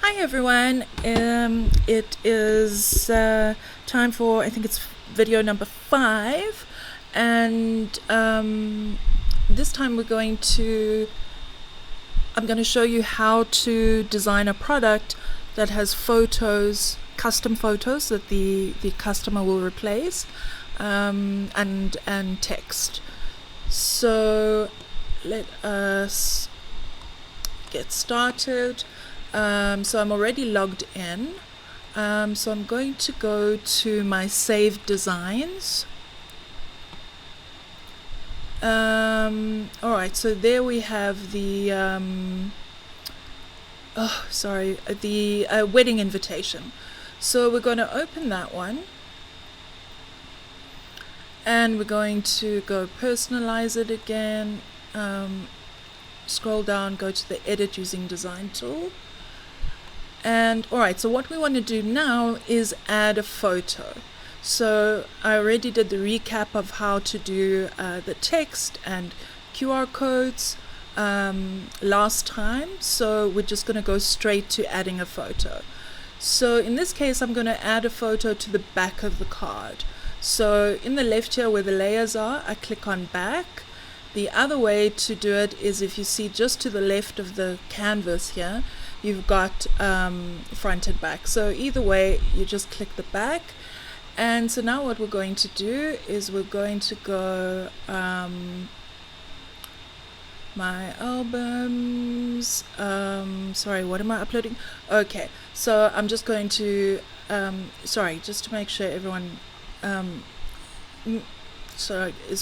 Hi everyone, it is time for, I think it's video number 5, and this time I'm going to show you how to design a product that has photos, custom photos that the customer will replace, and text. So let us get started. So I'm already logged in, so I'm going to go to my saved designs. Alright, so there we have the wedding invitation. So we're going to open that one, and we're going to go personalize it again, scroll down, go to the edit using design tool. And alright, so what we want to do now is add a photo. So I already did the recap of how to do the text and QR codes last time, so we're just going to go straight to adding a photo. So in this case I'm going to add a photo to the back of the card. So in the left here where the layers are, I click on back. The other way to do it is, if you see just to the left of the canvas here, you've got front and back. So either way, you just click the back. And so now what we're going to do is we're going to go my albums. Sorry, what am I uploading? Okay, so I'm just going to sorry, just to make sure everyone is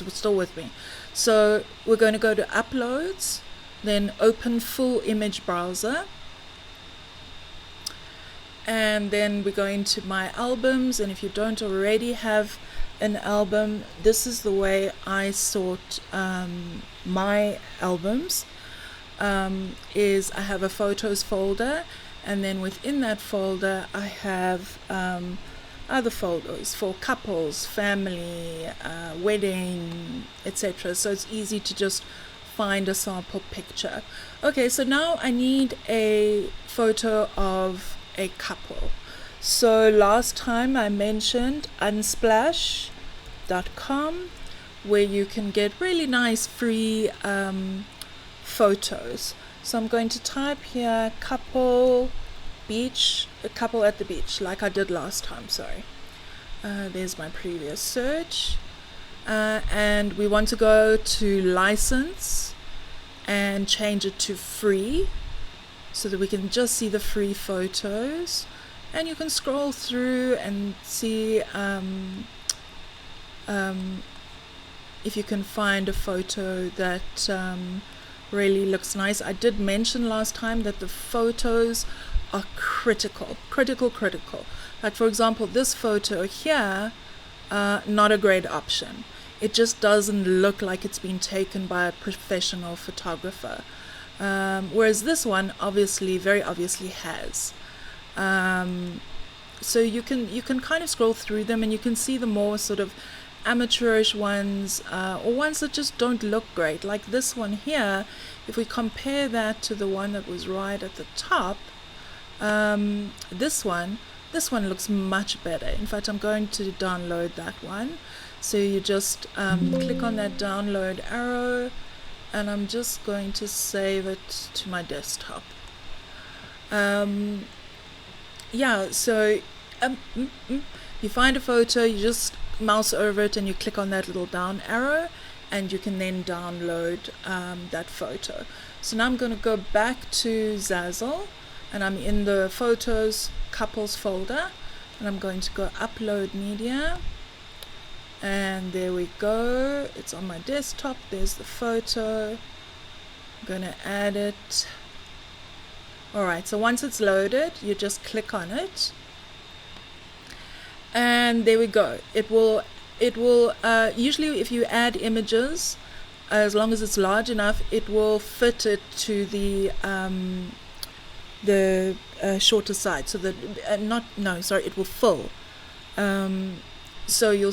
still with me. So we're going to go to uploads, then open full image browser, and then we're going to my albums. And if you don't already have an album, this is the way I sort my albums. Is I have a photos folder, and then within that folder I have other folders for couples, family, wedding, etc. So it's easy to just find a sample picture. Okay, so now I need a photo of a couple. So last time I mentioned unsplash.com, where you can get really nice free photos. So I'm going to type here couple beach, a couple at the beach, like I did last time. Sorry, there's my previous search, and we want to go to license and change it to free, so that we can just see the free photos. And you can scroll through and see if you can find a photo that really looks nice. I did mention last time that the photos are critical. Like for example, this photo here, not a great option. It just doesn't look like it's been taken by a professional photographer. Whereas this one obviously, very obviously has. So you can kind of scroll through them, and you can see the more sort of amateurish ones, or ones that just don't look great. Like this one here, if we compare that to the one that was right at the top, this one looks much better. In fact, I'm going to download that one. So you just click on that download arrow, and I'm just going to save it to my desktop. Yeah, so you find a photo, you just mouse over it and you click on that little down arrow, and you can then download that photo. So now I'm going to go back to Zazzle, and I'm in the photos couples folder, and I'm going to go upload media, and there we go, it's on my desktop. There's the photo. I'm going to add it. Alright, so once it's loaded, you just click on it, and there we go. It will usually, if you add images, as long as it's large enough, it will fit it to the shorter side, so that it will fill. So you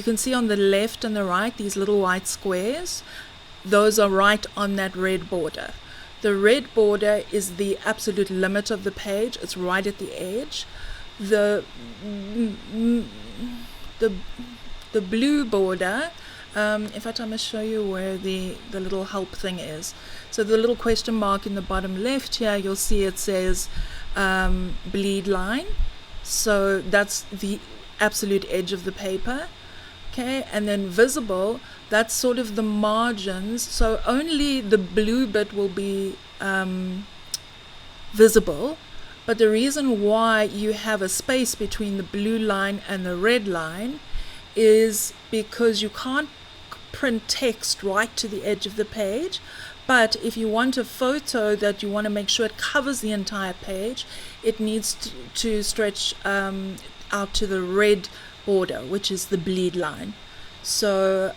can see on the left and the right these little white squares. Those are right on that red border. The red border is the absolute limit of the page. It's right at the edge. The blue border, in fact, I'm going to show you where the little help thing is. So the little question mark in the bottom left here, you'll see it says bleed line. So that's the absolute edge of the paper. Okay, and then visible, that's sort of the margins. So only the blue bit will be visible. But the reason why you have a space between the blue line and the red line is because you can't print text right to the edge of the page. But if you want a photo that you want to make sure it covers the entire page, it needs to stretch out to the red border, which is the bleed line. So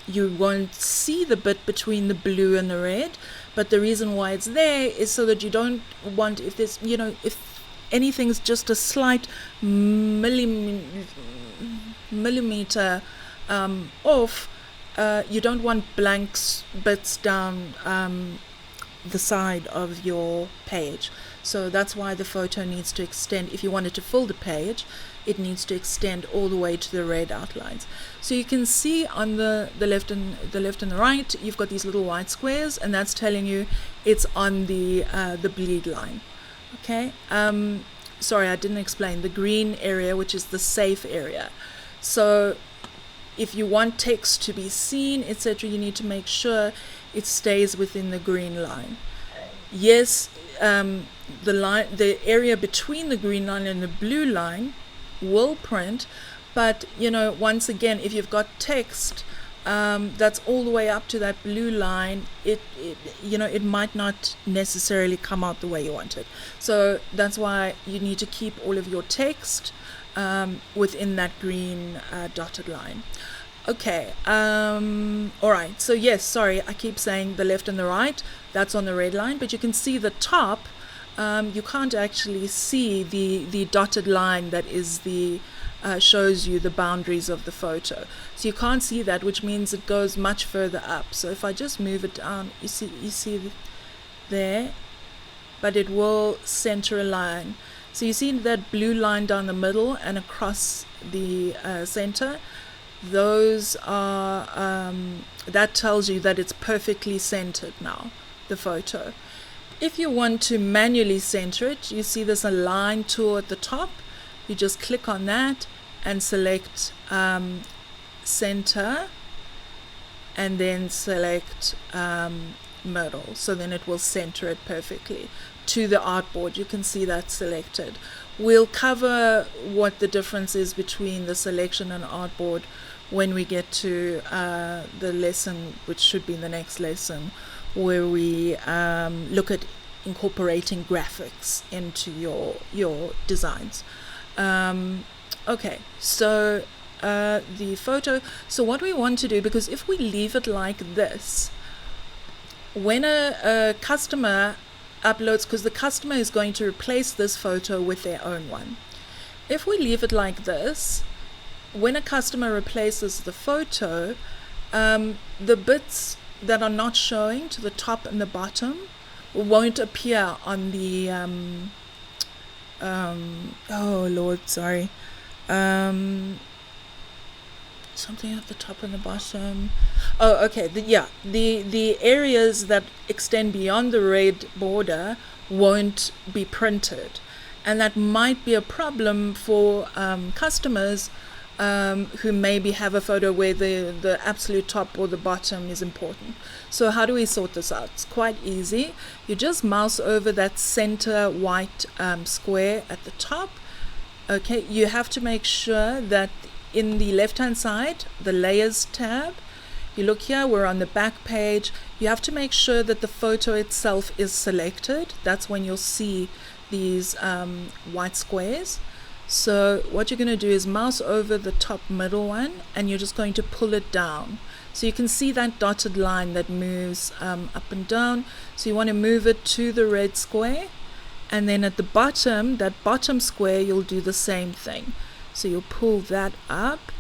you won't see the bit between the blue and the red, but the reason why it's there is so that you don't want, if there's, if anything's just a slight millimeter off, you don't want blank bits down the side of your page. So that's why the photo needs to extend. If you want it to fill the page, it needs to extend all the way to the red outlines. So you can see on the left and the right, you've got these little white squares, and that's telling you it's on the bleed line. Okay. Sorry, I didn't explain the green area, which is the safe area. So if you want text to be seen, etc., you need to make sure it stays within the green line. Yes, the area between the green line and the blue line will print, but once again, if you've got text that's all the way up to that blue line, it might not necessarily come out the way you want it. So that's why you need to keep all of your text within that green dotted line. Okay, all right, so yes, sorry, I keep saying the left and the right, that's on the red line, but you can see the top. You can't actually see the dotted line that is shows you the boundaries of the photo. So you can't see that, which means it goes much further up. So if I just move it down, you see there, but it will center a line. So you see that blue line down the middle and across the center. Those are that tells you that it's perfectly centered now, the photo. If you want to manually center it, you see there's a line tool at the top. You just click on that and select center, and then select middle. So then it will center it perfectly to the artboard. You can see that selected. We'll cover what the difference is between the selection and artboard when we get to the lesson, which should be the next lesson, where we look at incorporating graphics into your designs. Okay, so the photo. So what we want to do, because if we leave it like this, when a customer uploads, because the customer is going to replace this photo with their own one. If we leave it like this, when a customer replaces the photo, the bits that are not showing to the top and the bottom won't appear on the oh Lord, sorry, something at the top and the bottom. Oh, okay. The areas that extend beyond the red border won't be printed, and that might be a problem for customers who maybe have a photo where the absolute top or the bottom is important. So how do we sort this out? It's quite easy. You just mouse over that center white square at the top. Okay, you have to make sure that in the left hand side, the layers tab, you look here, we're on the back page. You have to make sure that the photo itself is selected. That's when you'll see these white squares. So what you're going to do is mouse over the top middle one, and you're just going to pull it down. So you can see that dotted line that moves up and down. So you want to move it to the red square, and then at the bottom, that bottom square, you'll do the same thing. So you'll pull that up,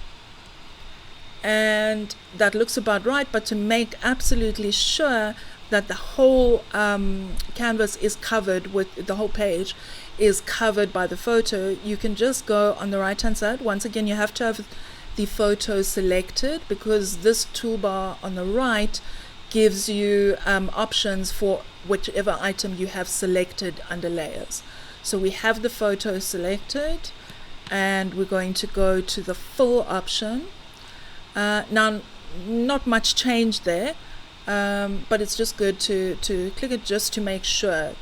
and that looks about right. But to make absolutely sure that the whole canvas is covered with, the whole page is covered by the photo, you can just go on the right hand side. Once again, you have to have the photo selected, because this toolbar on the right gives you options for whichever item you have selected under layers. So we have the photo selected, and we're going to go to the full option. Now, not much change there, but it's just good to click it just to make sure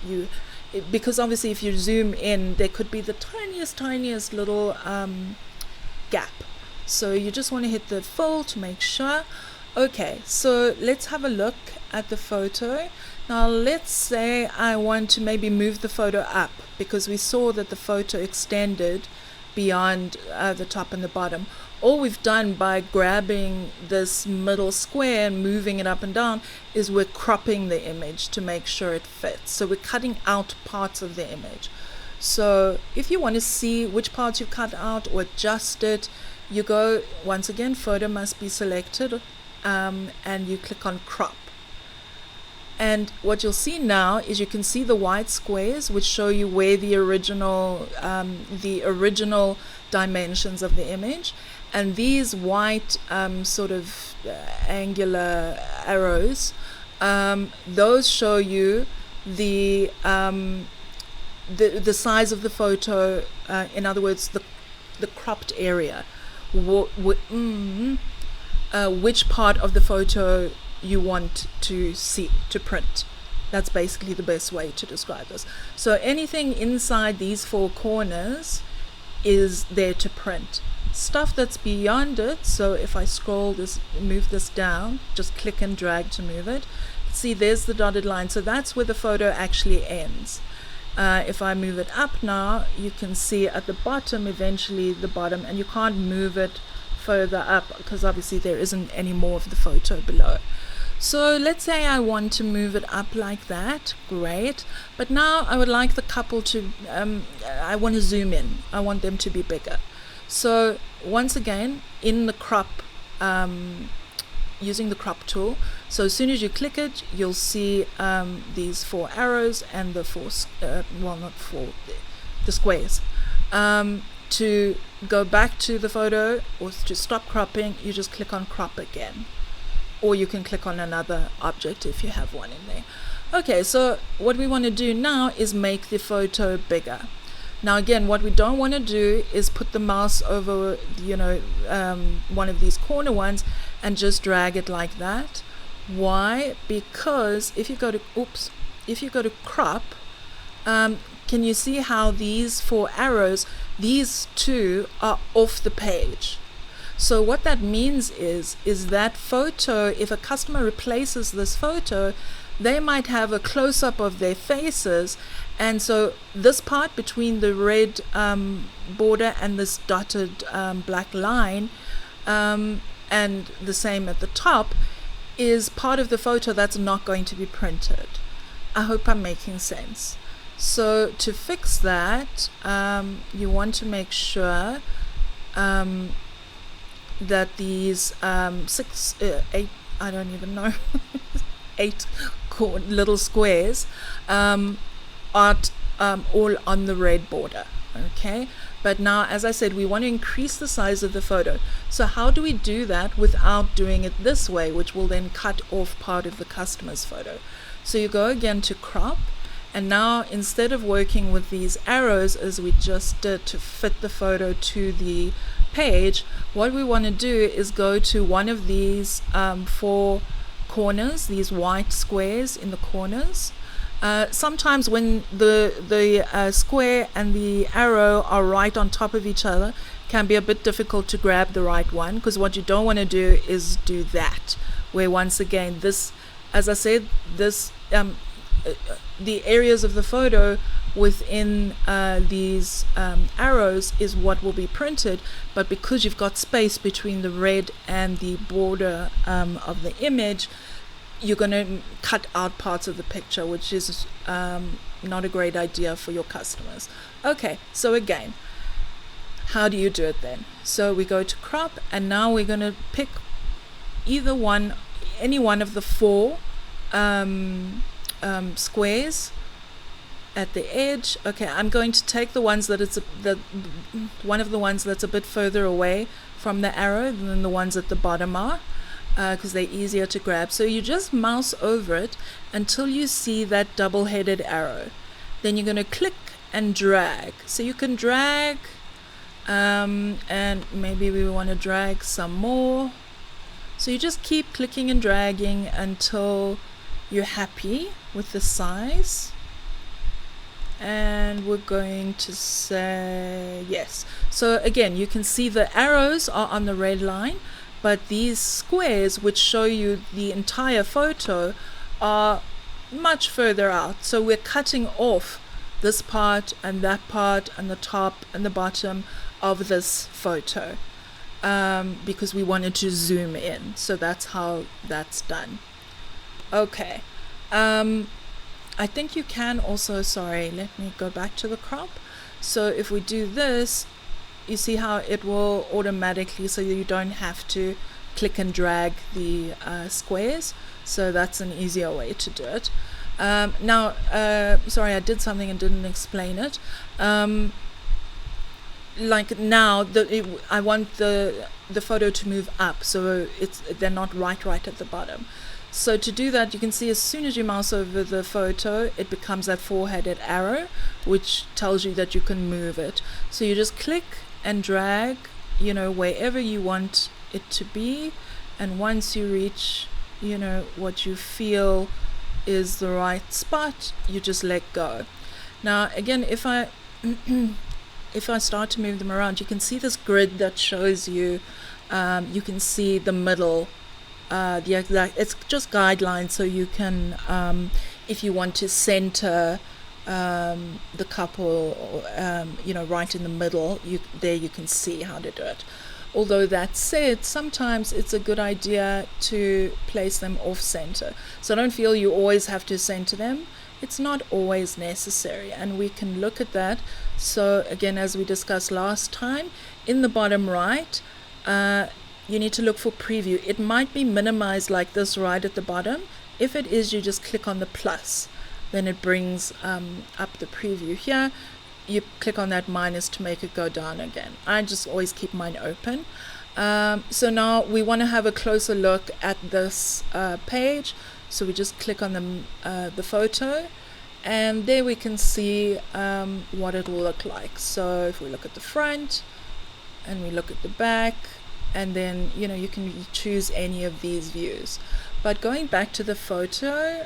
because obviously if you zoom in, there could be the tiniest little gap. So you just want to hit the full to make sure. Okay, so let's have a look at the photo. Now let's say I want to maybe move the photo up, because we saw that the photo extended beyond the top and the bottom. All we've done by grabbing this middle square and moving it up and down is we're cropping the image to make sure it fits. So we're cutting out parts of the image. So if you want to see which parts you cut out or adjust it, you go, once again, photo must be selected, and you click on crop. And what you'll see now is you can see the white squares, which show you where the original dimensions of the image, and these white sort of angular arrows, those show you the size of the photo. In other words, the cropped area, which part of the photo you want to see, to print. That's basically the best way to describe this. So anything inside these four corners is there to print. Stuff that's beyond it, so if I scroll this, move this down, just click and drag to move it, see there's the dotted line, so that's where the photo actually ends. If I move it up now, you can see at the bottom, eventually the bottom, and you can't move it further up because obviously there isn't any more of the photo below. So let's say I want to move it up like that, great, but now I would like the couple to, I want to zoom in, I want them to be bigger. So once again, in the crop, using the crop tool, so as soon as you click it, you'll see these four arrows and the four, the squares. To go back to the photo or to stop cropping, you just click on crop again. Or you can click on another object if you have one in there. Okay, so what we want to do now is make the photo bigger. Now again, what we don't want to do is put the mouse over, one of these corner ones and just drag it like that. Why? Because if you go to crop, can you see how these four arrows, these two are off the page? So what that means is that photo, if a customer replaces this photo, they might have a close-up of their faces, and so this part between the red border and this dotted black line, and the same at the top, is part of the photo that's not going to be printed. I hope I'm making sense. So to fix that, you want to make sure that these 8, I don't even know, 8 little squares are all on the red border. Okay, but now, as I said, we want to increase the size of the photo. So how do we do that without doing it this way, which will then cut off part of the customer's photo? So you go again to crop, and now instead of working with these arrows as we just did to fit the photo to the page, what we want to do is go to one of these 4 corners, these white squares in the corners. Sometimes when the square and the arrow are right on top of each other, can be a bit difficult to grab the right one, because what you don't want to do is do that, where once again this, as I said, this the areas of the photo within these arrows is what will be printed, but because you've got space between the red and the border of the image, you're going to cut out parts of the picture, which is not a great idea for your customers. Okay, so again, how do you do it then? So we go to crop, and now we're going to pick either one, any one of the 4 squares at the edge. Okay, I'm going to take the ones that one of the ones that's a bit further away from the arrow than the ones at the bottom are, because they're easier to grab. So you just mouse over it until you see that double-headed arrow. Then you're going to click and drag. So you can drag, and maybe we want to drag some more. So you just keep clicking and dragging until you're happy with the size. And we're going to say yes. So again, you can see the arrows are on the red line, but these squares, which show you the entire photo, are much further out. So we're cutting off this part and that part and the top and the bottom of this photo, because we wanted to zoom in. So that's how that's done. Okay. I think you can also, sorry, let me go back to the crop. So if we do this, you see how it will automatically, so you don't have to click and drag the squares. So that's an easier way to do it. Now, sorry, I did something and didn't explain it. Like now, I want the photo to move up, so they're not right at the bottom. So to do that, you can see as soon as you mouse over the photo, it becomes that four-headed arrow, which tells you that you can move it. So you just click and drag, you know, wherever you want it to be. And once you reach, you know, what you feel is the right spot, you just let go. Now, again, if I start to move them around, you can see this grid that shows you, you can see the middle. It's just guidelines, so you can, if you want to center the couple, you know, right in the middle, there you can see how to do it. Although that said, sometimes it's a good idea to place them off center. So don't feel you always have to center them. It's not always necessary, and we can look at that. So again, as we discussed last time, in the bottom right, you need to look for preview. It might be minimized like this right at the bottom. If it is, you just click on the plus. Then it brings up the preview here. You click on that minus to make it go down again. I just always keep mine open. So now we want to have a closer look at this page. So we just click on the photo, and there we can see what it will look like. So if we look at the front and we look at the back, and then, you know, you can choose any of these views. But going back to the photo,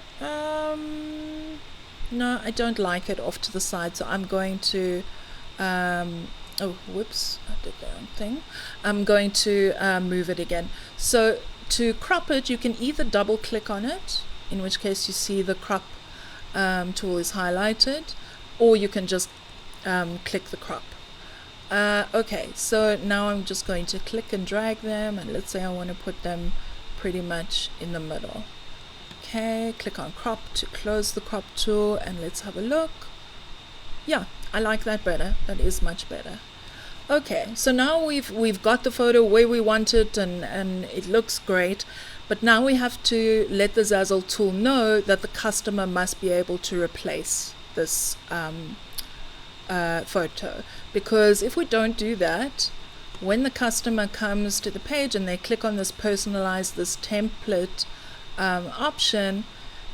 no, I don't like it off to the side, so I'm going to oh whoops, I did the wrong thing. I'm going to move it again. So to crop it, you can either double click on it, in which case you see the crop tool is highlighted, or you can just click the crop. Okay, so now I'm just going to click and drag them, and let's say I want to put them pretty much in the middle. Okay, click on crop to close the crop tool, and let's have a look. Yeah, I like that better. That is much better. Okay, so now we've got the photo where we want it, and it looks great. But now we have to let the Zazzle tool know that the customer must be able to replace this photo, because if we don't do that, when the customer comes to the page and they click on this personalize this template option,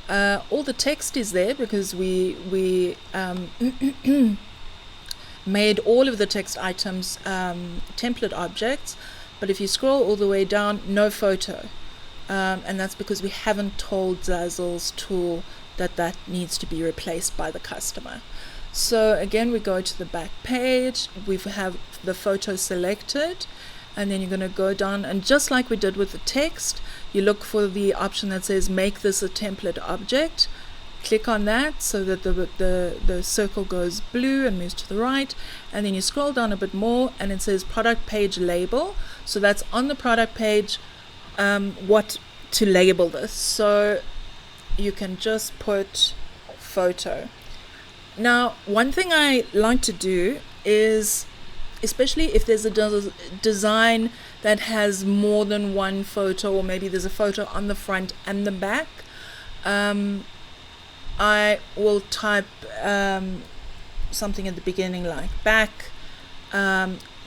all the text is there because we made all of the text items template objects. But if you scroll all the way down, no photo, and that's because we haven't told Zazzle's tool that needs to be replaced by the customer. So again, we go to the back page, we have the photo selected, and then you're going to go down, and just like we did with the text, you look for the option that says make this a template object. Click on that so that the circle goes blue and moves to the right, and then you scroll down a bit more and it says product page label. So that's on the product page what to label this. So you can just put photo. Now, one thing I like to do is, especially if there's a design that has more than one photo, or maybe there's a photo on the front and the back, I will type something at the beginning like back,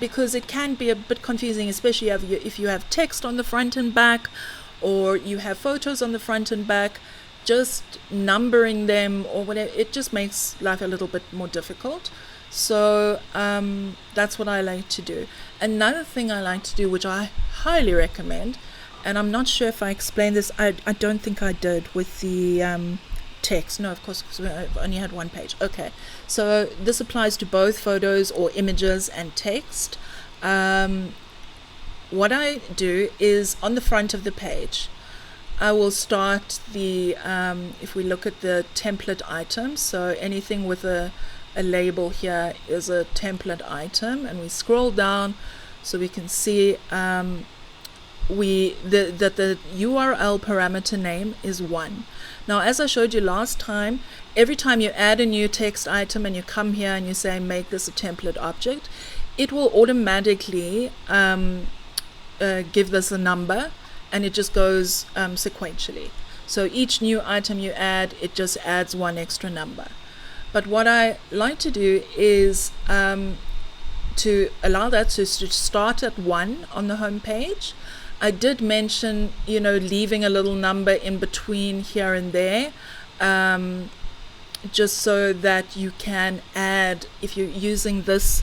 because it can be a bit confusing, especially if you have text on the front and back, or you have photos on the front and back. Just numbering them or whatever, it just makes life a little bit more difficult. So that's what I like to do. Another thing I like to do, which I highly recommend, and I'm not sure if I explained this, I don't think I did with the text. No, of course, because we only had one page. Okay, so this applies to both photos or images and text. What I do is on the front of the page, I will start the, if we look at the template items, so anything with a label here is a template item, and we scroll down so we can see that the URL parameter name is 1. Now, as I showed you last time, every time you add a new text item and you come here and you say make this a template object, it will automatically give this a number, and it just goes sequentially. So each new item you add, it just adds one extra number. But what I like to do is to allow that to start at 1 on the home page. I did mention, leaving a little number in between here and there, just so that you can add, if you're using this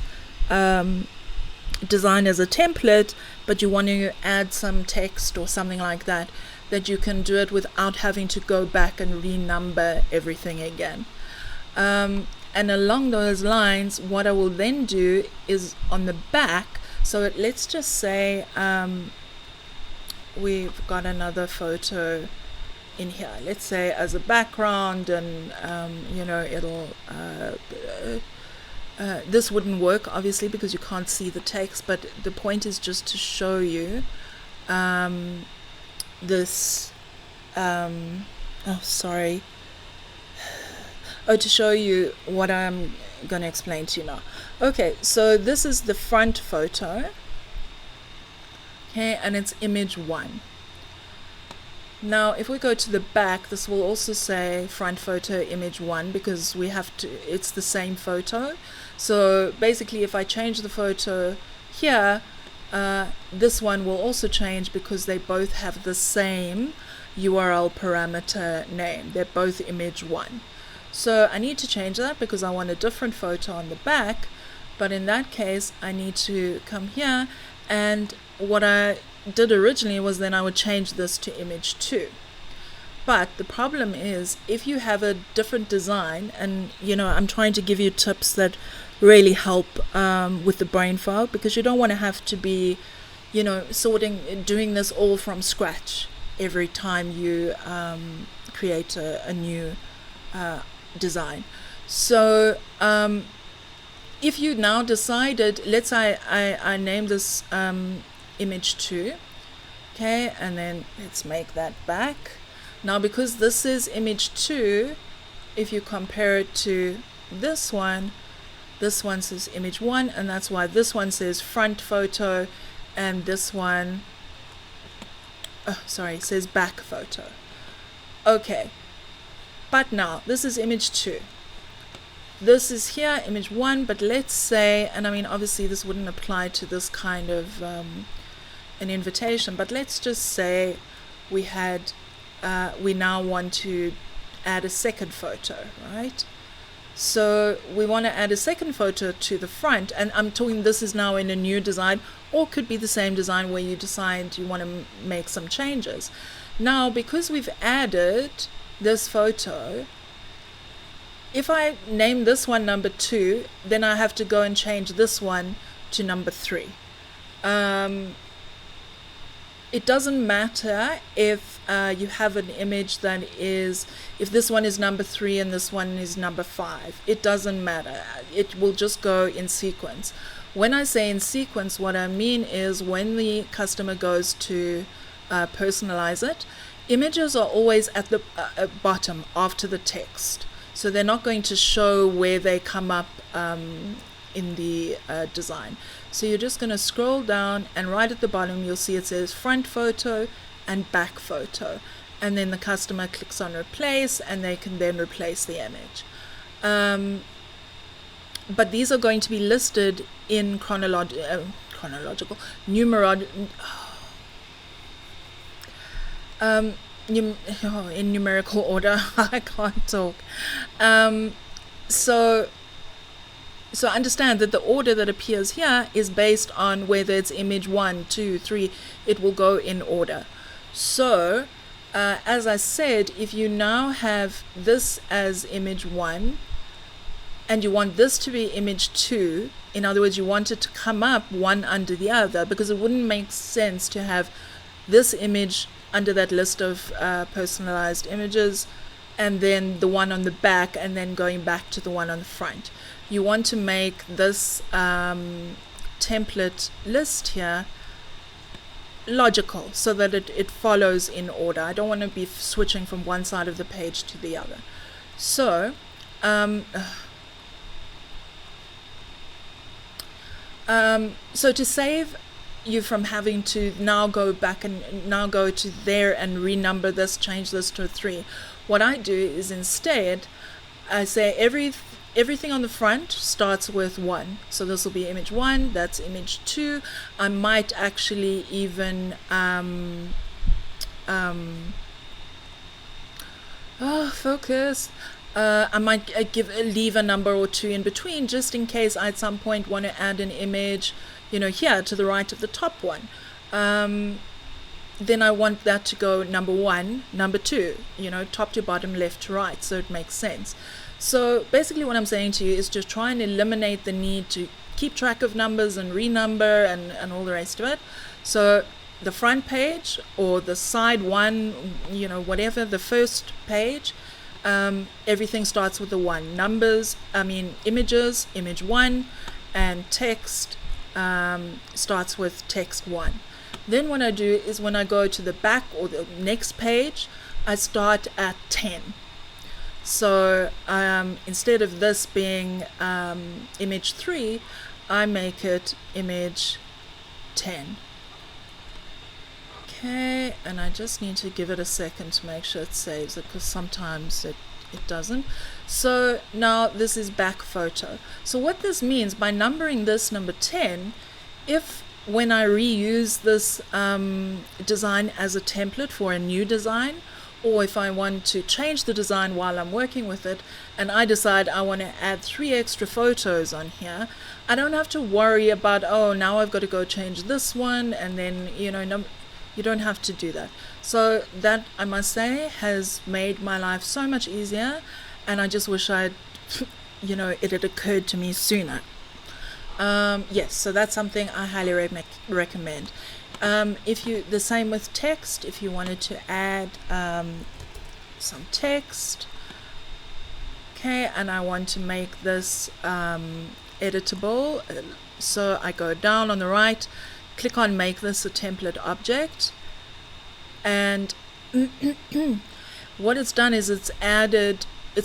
design as a template, but you want to add some text or something like that, that you can do it without having to go back and renumber everything again. And along those lines, what I will then do is on the back, so let's just say we've got another photo in here, let's say as a background, and it'll this wouldn't work obviously because you can't see the text, but the point is just to show you this to show you what I'm going to explain to you now. Okay, so this is the front photo, okay, and it's image 1. Now if we go to the back, this will also say front photo image 1, because we have to, it's the same photo. So basically if I change the photo here, this one will also change because they both have the same URL parameter name. They're both image 1. So I need to change that because I want a different photo on the back, but in that case I need to come here, and what I did originally was then I would change this to image 2. But the problem is, if you have a different design, and I'm trying to give you tips that really help with the brain fog, because you don't want to have to be doing this all from scratch every time you create a new design. So if you now decided, let's say I name this image 2, okay, and then let's make that back. Now because this is image 2, if you compare it to this one says image 1, and that's why this one says front photo and this one says back photo. Okay, but now this is image 2, this is here image 1, but let's say, and I mean obviously this wouldn't apply to this kind of an invitation, but let's just say we now want to add a second photo, right? So we want to add a second photo to the front, and I'm talking this is now in a new design, or could be the same design where you decide you want to make some changes. Now because we've added this photo, if I name this one number 2, then I have to go and change this one to number 3. It doesn't matter if you have an image that is, if this one is number 3 and this one is number 5, it doesn't matter. It will just go in sequence. When I say in sequence, what I mean is when the customer goes to personalize it, images are always at the bottom after the text. So they're not going to show where they come up in the design. So you're just going to scroll down, and right at the bottom you'll see it says front photo and back photo, and then the customer clicks on replace, and they can then replace the image. But these are going to be listed in chronological, in numerical order. I can't talk. So understand that the order that appears here is based on whether it's image 1, 2, 3. It will go in order. So as I said, if you now have this as image 1 and you want this to be image 2, in other words, you want it to come up one under the other, because it wouldn't make sense to have this image under that list of personalized images and then the one on the back and then going back to the one on the front. You want to make this template list here logical so that it follows in order. I don't want to be switching from one side of the page to the other. So so to save you from having to now go back and now go to there and renumber this, change this to a 3, what I do is instead I say everything on the front starts with 1. So this will be image 1, that's image 2. I might actually even focus. I might leave a number or 2 in between, just in case I at some point want to add an image, here to the right of the top one. Then I want that to go number 1, number 2, top to bottom, left to right, so it makes sense. So basically what I'm saying to you is just try and eliminate the need to keep track of numbers and renumber and all the rest of it. So the front page or the side one, whatever, the first page, everything starts with the 1. Images, image 1, and text starts with text 1. Then what I do is when I go to the back or the next page, I start at 10. So instead of this being image 3, I make it image 10. Okay, and I just need to give it a second to make sure it saves it, because sometimes it doesn't. So now this is back photo. So what this means, by numbering this number 10, if when I reuse this design as a template for a new design, or if I want to change the design while I'm working with it, and I decide I want to add 3 extra photos on here, I don't have to worry about, now I've got to go change this one, and then, you don't have to do that. So that, I must say, has made my life so much easier, and I just wish it had occurred to me sooner. Yes, so that's something I highly recommend. The same with text, if you wanted to add some text, okay, and I want to make this editable, so I go down on the right, click on make this a template object, and what it's done is it's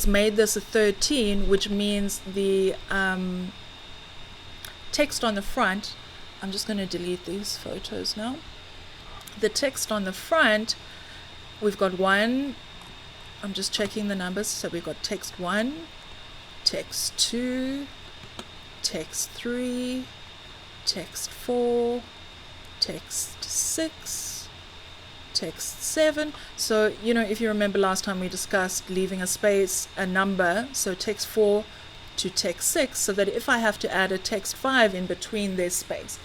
made this a 13, which means the text on the front, I'm just going to delete these photos now. The text on the front, we've got 1, I'm just checking the numbers, so we've got text 1, text 2, text 3, text 4, text 6, text 7. So, if you remember last time we discussed leaving a number, so text 4 to text 6, so that if I have to add a text 5 in between, there's space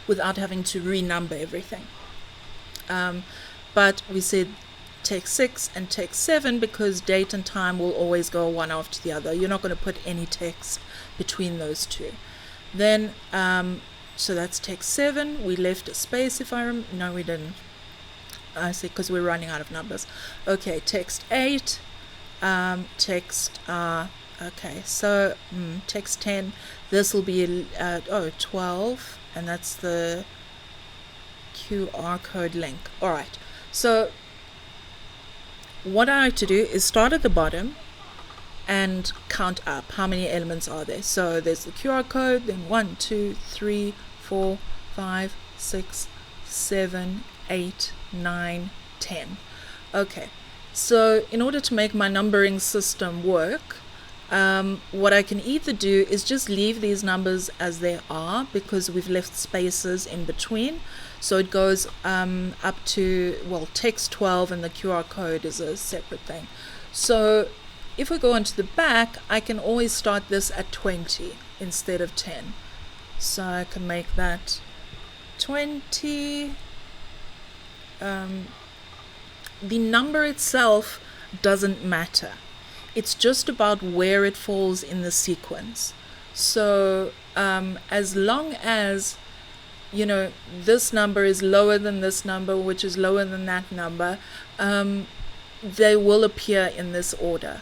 without having to renumber everything. But we said text 6 and text 7 because date and time will always go one after the other. You're not going to put any text between those two. Then so that's text 7. We left a space, no, we didn't. I see, because we're running out of numbers. Okay, text 8, text okay, so text 10, this will be 12, and that's the QR code link. All right, so what I like to do is start at the bottom and count up how many elements are there. So there's the QR code, then 1, 2, 3, 4, 5, 6, 7, 8, 9, 10. Okay, so in order to make my numbering system work, what I can either do is just leave these numbers as they are, because we've left spaces in between. So it goes up to, well, text 12, and the QR code is a separate thing. So if we go onto the back, I can always start this at 20 instead of 10. So I can make that 20. The number itself doesn't matter. It's just about where it falls in the sequence. So as long as, you know, this number is lower than this number, which is lower than that number, they will appear in this order.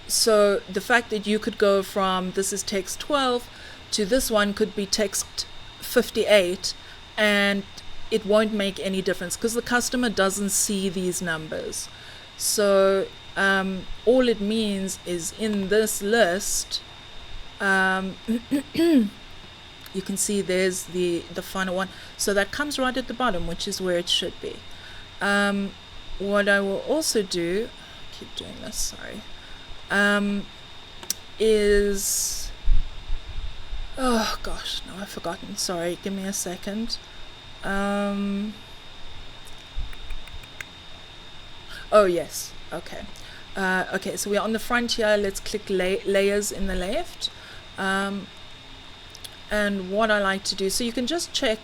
So the fact that you could go from, this is text 12, to this one could be text 58, and it won't make any difference because the customer doesn't see these numbers. So all it means is in this list, you can see there's the final one. So that comes right at the bottom, which is where it should be. What I will also do, keep doing this, sorry, is, oh gosh, no, I've forgotten, sorry, give me a second. Oh yes, okay. Okay, so we're on the front here. Let's click layers in the left. And what I like to do, so you can just check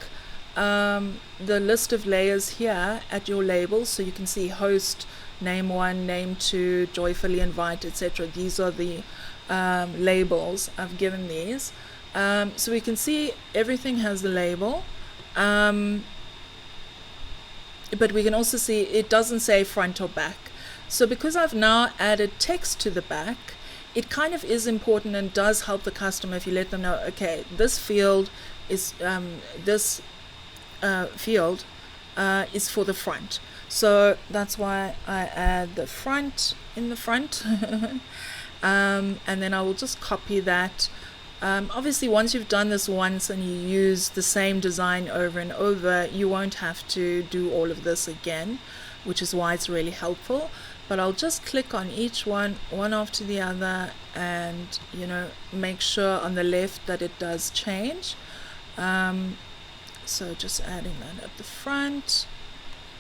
the list of layers here at your labels, so you can see host, name 1, name 2, joyfully invite, etc. These are the labels I've given these. So we can see everything has the label. But we can also see it doesn't say front or back. So because I've now added text to the back, it kind of is important and does help the customer if you let them know, okay, this field is is for the front. So that's why I add the front in the front. And then I will just copy that. Obviously, once you've done this once and you use the same design over and over, you won't have to do all of this again, which is why it's really helpful. But I'll just click on each one after the other, and, you know, make sure on the left that it does change. So just adding that at the front,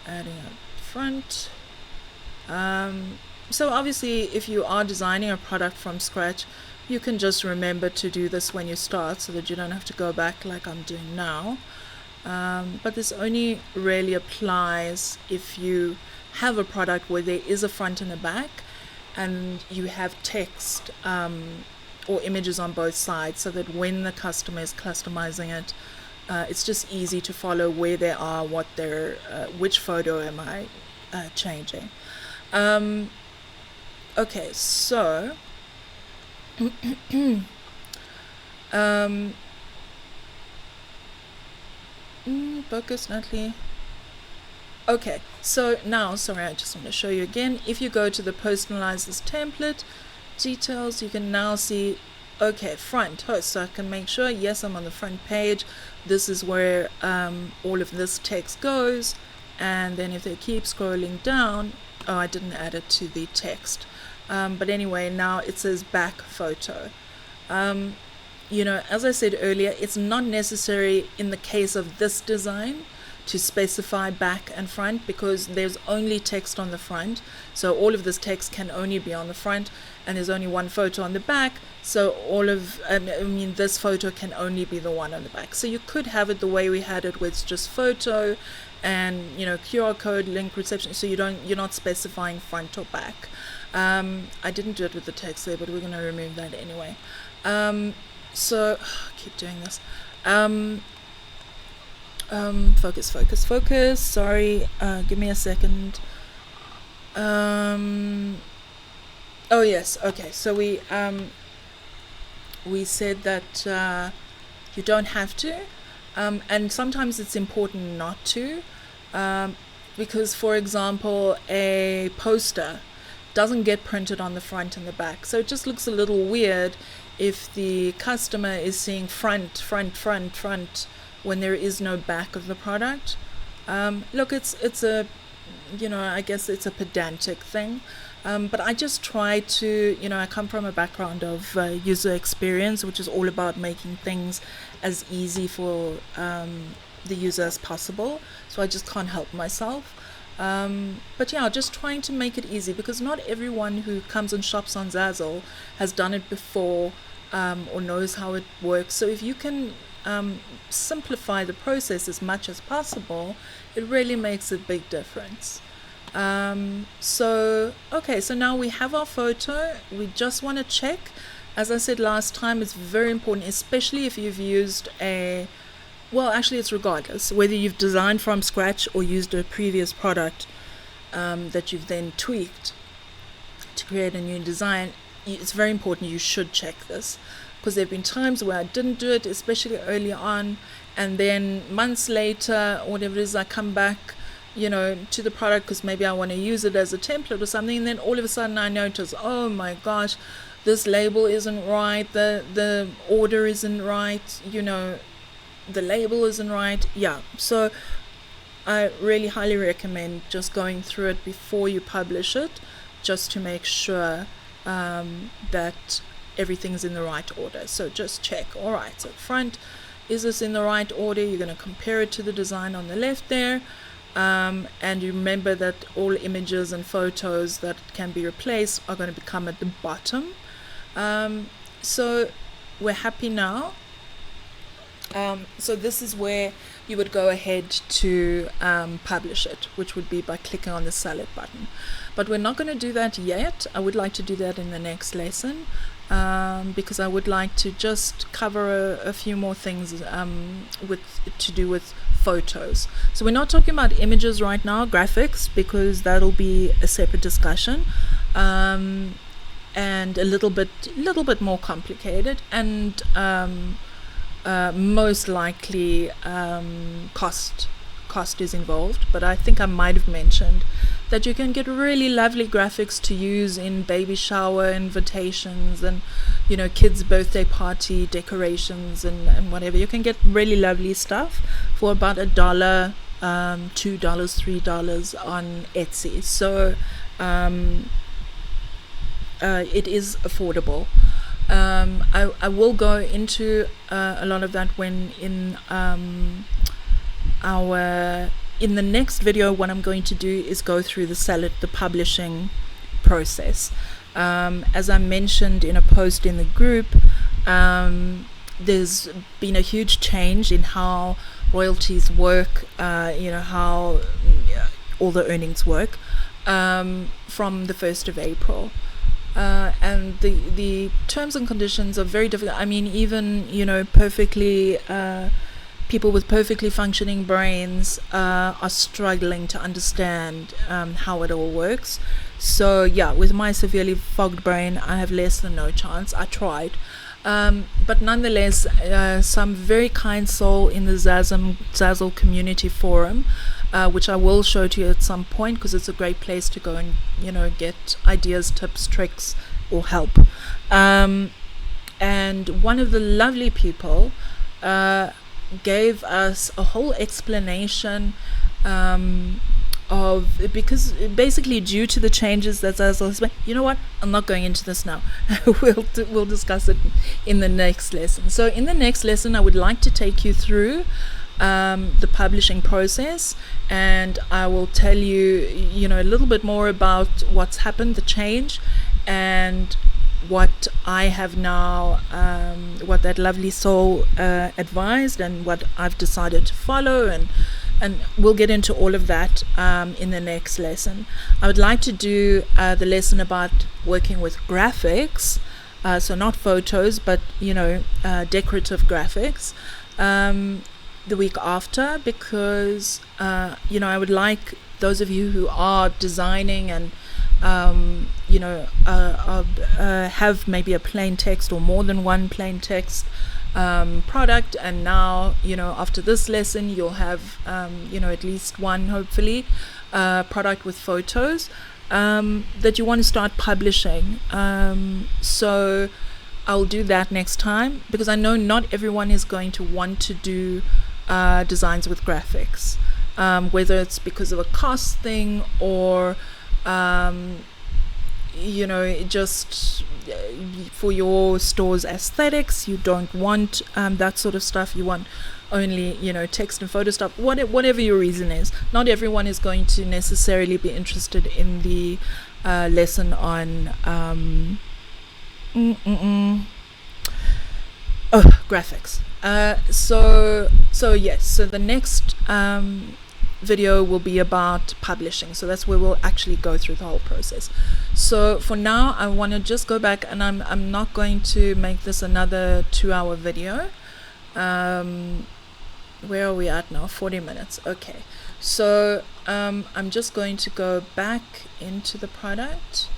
adding at the front. So obviously, if you are designing a product from scratch, you can just remember to do this when you start so that you don't have to go back like I'm doing now. But this only really applies if you have a product where there is a front and a back, and you have text or images on both sides, so that when the customer is customizing it, it's just easy to follow where they are, what they're, which photo am I changing. Okay, so focus, Nathalie. Okay, so now, sorry, I just want to show you again. If you go to the personalize this template details, you can now see, okay, front host. So I can make sure, yes, I'm on the front page. This is where all of this text goes. And then if they keep scrolling down, oh, I didn't add it to the text. But anyway, now it says back photo. You know, as I said earlier, it's not necessary in the case of this design to specify back and front, because there's only text on the front. So all of this text can only be on the front, and there's only one photo on the back. So all of, this photo can only be the one on the back. So you could have it the way we had it, where it's just photo and, you know, QR code, link, reception. So you're not specifying front or back. I didn't do it with the text there, but we're going to remove that anyway. So I keep doing this. Focus. Sorry, give me a second. Oh yes, okay. So we said that you don't have to, and sometimes it's important not to, because, for example, a poster doesn't get printed on the front and the back, so it just looks a little weird if the customer is seeing front when there is no back of the product. Look, it's a, I guess it's a pedantic thing. But I just try to, I come from a background of user experience, which is all about making things as easy for the user as possible. So I just can't help myself. But yeah, just trying to make it easy, because not everyone who comes and shops on Zazzle has done it before, or knows how it works. So if you can simplify the process as much as possible, it really makes a big difference. So now we have our photo. We just want to check. As I said last time, it's very important, especially if you've used actually it's regardless, whether you've designed from scratch or used a previous product that you've then tweaked to create a new design. It's very important you should check this, because there have been times where I didn't do it, especially early on, and then months later, or whatever it is, I come back to the product because maybe I want to use it as a template or something, and then all of a sudden I notice, oh my gosh, this label isn't right, the order isn't right, the label isn't right. Yeah, so I really highly recommend just going through it before you publish it, just to make sure that everything's in the right order. So just check, all right, so front, is this in the right order? You're going to compare it to the design on the left there. And you remember that all images and photos that can be replaced are going to become at the bottom. So we're happy now. So this is where you would go ahead to publish it, which would be by clicking on the Select button. But we're not going to do that yet. I would like to do that in the next lesson, because I would like to just cover a few more things to do with photos. So we're not talking about images right now, graphics, because that'll be a separate discussion, and a little bit more complicated, and most likely cost is involved. But I think I might have mentioned that you can get really lovely graphics to use in baby shower invitations and kids' birthday party decorations and whatever. You can get really lovely stuff for about $1, $2, $3 on Etsy. So it is affordable. I will go into a lot of that when in the next video. What I'm going to do is go through the publishing process. As I mentioned in a post in the group, there's been a huge change in how royalties work, how all the earnings work, from the 1st of April. And the terms and conditions are very difficult. I mean, even perfectly people with perfectly functioning brains are struggling to understand how it all works. So yeah, with my severely fogged brain, I have less than no chance. I tried, but nonetheless, some very kind soul in the Zazzle community forum, which I will show to you at some point, because it's a great place to go and get ideas, tips, tricks, or help. And one of the lovely people gave us a whole explanation because basically due to the changes that Zazzle has made. You know what? I'm not going into this now. We'll discuss it in the next lesson. So in the next lesson, I would like to take you through the publishing process, and I will tell you, a little bit more about what's happened, the change, and what I have now, what that lovely soul advised, and what I've decided to follow, and we'll get into all of that in the next lesson. I would like to do the lesson about working with graphics, so not photos, but decorative graphics, the week after, because I would like those of you who are designing and have maybe a plain text or more than one plain text product, and now after this lesson you'll have at least one, hopefully, product with photos that you want to start publishing. So I'll do that next time, because I know not everyone is going to want to do designs with graphics. whether it's because of a cost thing or just for your store's aesthetics. You don't want that sort of stuff. You want only text and photo stuff, whatever your reason is. Not everyone is going to necessarily be interested in the lesson on graphics. So yes, so the next video will be about publishing. So that's where we'll actually go through the whole process. So for now, I want to just go back, and I'm not going to make this another 2-hour video. Where are we at now? 40 minutes. Okay. So I'm just going to go back into the product.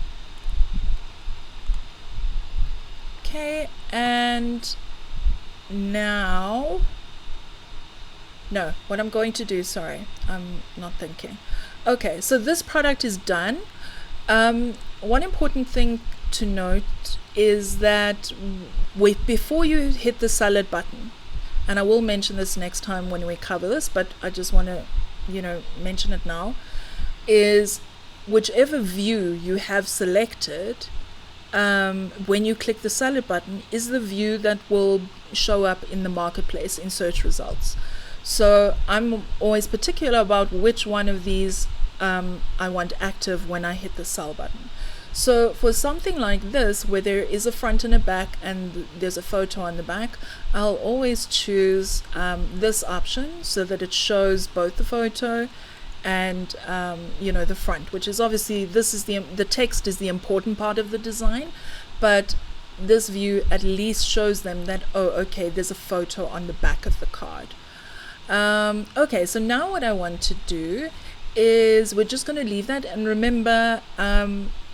Okay, and now, no, what I'm going to do, sorry, I'm not thinking. Okay, so this product is done. One important thing to note is that before you hit the salad button, and I will mention this next time when we cover this, but I just want to, mention it now, is whichever view you have selected, when you click the salad button, is the view that will show up in the marketplace in search results. So I'm always particular about which one of these I want active when I hit the sell button. So for something like this, where there is a front and a back and there's a photo on the back, I'll always choose this option so that it shows both the photo and the front, which is obviously, this is the text is the important part of the design, but this view at least shows them that, oh, okay, there's a photo on the back of the card. Okay, so now what I want to do is we're just going to leave that, and remember,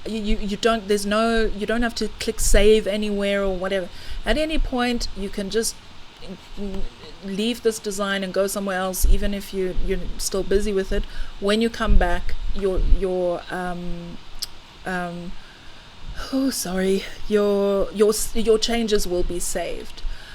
you don't have to click save anywhere or whatever. At any point you can just leave this design and go somewhere else, even if you're still busy with it. When you come back, your changes will be saved.